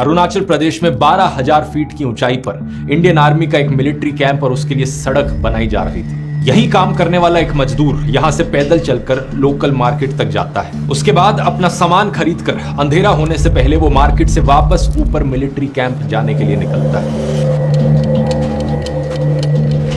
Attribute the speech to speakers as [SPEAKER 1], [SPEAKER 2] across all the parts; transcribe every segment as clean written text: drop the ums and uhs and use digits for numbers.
[SPEAKER 1] अरुणाचल प्रदेश में 12,000 फीट की ऊंचाई पर इंडियन आर्मी का एक मिलिट्री कैंप और उसके लिए सड़क बनाई जा रही थी। यही काम करने वाला एक मजदूर यहां से पैदल चलकर लोकल मार्केट तक जाता है। उसके बाद अपना सामान खरीदकर अंधेरा होने से पहले वो मार्केट से वापस ऊपर मिलिट्री कैंप जाने के लिए निकलता है।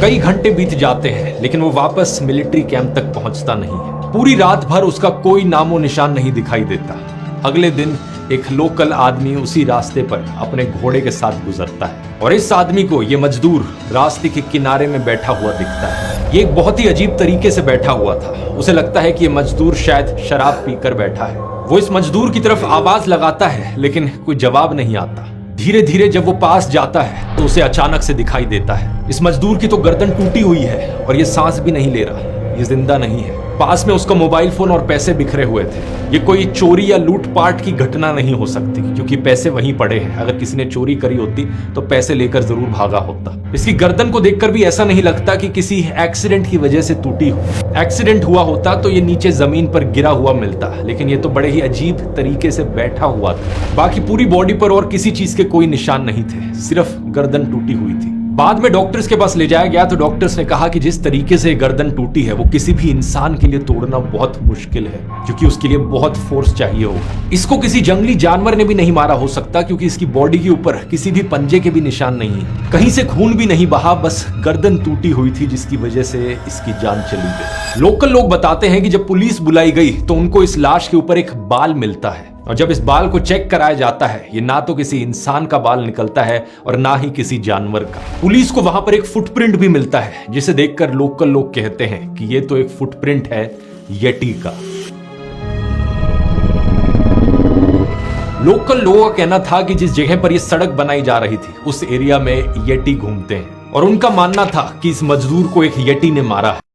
[SPEAKER 1] कई घंटे बीत जाते हैं लेकिन वो वापस मिलिट्री कैंप तक पहुंचता नहीं है। पूरी रात भर उसका कोई नामो निशान नहीं दिखाई देता। अगले दिन एक लोकल आदमी उसी रास्ते पर अपने घोड़े के साथ गुजरता है और इस आदमी को ये मजदूर रास्ते के किनारे में बैठा हुआ दिखता है। ये एक बहुत ही अजीब तरीके से बैठा हुआ था। उसे लगता है कि ये मजदूर शायद शराब पीकर बैठा है। वो इस मजदूर की तरफ आवाज लगाता है लेकिन कोई जवाब नहीं आता। धीरे धीरे जब वो पास जाता है तो उसे अचानक से दिखाई देता है इस मजदूर की तो गर्दन टूटी हुई है और ये सांस भी नहीं ले रहा, ये जिंदा नहीं है। पास में उसका मोबाइल फोन और पैसे बिखरे हुए थे। ये कोई चोरी या लूटपाट की घटना नहीं हो सकती क्योंकि पैसे वहीं पड़े हैं। अगर किसी ने चोरी करी होती तो पैसे लेकर जरूर भागा होता। इसकी गर्दन को देखकर भी ऐसा नहीं लगता कि किसी एक्सीडेंट की वजह से टूटी हो। एक्सीडेंट हुआ होता तो ये नीचे जमीन पर गिरा हुआ मिलता, लेकिन ये तो बड़े ही अजीब तरीके से बैठा हुआ था। बाकी पूरी बॉडी पर और किसी चीज के कोई निशान नहीं थे, सिर्फ गर्दन टूटी हुई थी। बाद में डॉक्टर्स के पास ले जाया गया तो डॉक्टर्स ने कहा कि जिस तरीके से गर्दन टूटी है वो किसी भी इंसान के लिए तोड़ना बहुत मुश्किल है क्योंकि उसके लिए बहुत फोर्स चाहिए होगा। इसको किसी जंगली जानवर ने भी नहीं मारा हो सकता क्योंकि इसकी बॉडी के ऊपर किसी भी पंजे के भी निशान नहीं है। कहीं से खून भी नहीं बहा, बस गर्दन टूटी हुई थी जिसकी वजह से इसकी जान चली गई। लोकल लोग बताते हैं कि जब पुलिस बुलाई गई तो उनको इस लाश के ऊपर एक बाल मिलता है और जब इस बाल को चेक कराया जाता है ये ना तो किसी इंसान का बाल निकलता है और ना ही किसी जानवर का। पुलिस को वहां पर एक फुटप्रिंट भी मिलता है जिसे देखकर लोकल लोग कहते हैं कि ये तो एक फुटप्रिंट है येटी का। लोकल लोगों का कहना था कि जिस जगह पर ये सड़क बनाई जा रही थी उस एरिया में येटी घूमते हैं और उनका मानना था कि इस मजदूर को एक येटी ने मारा है।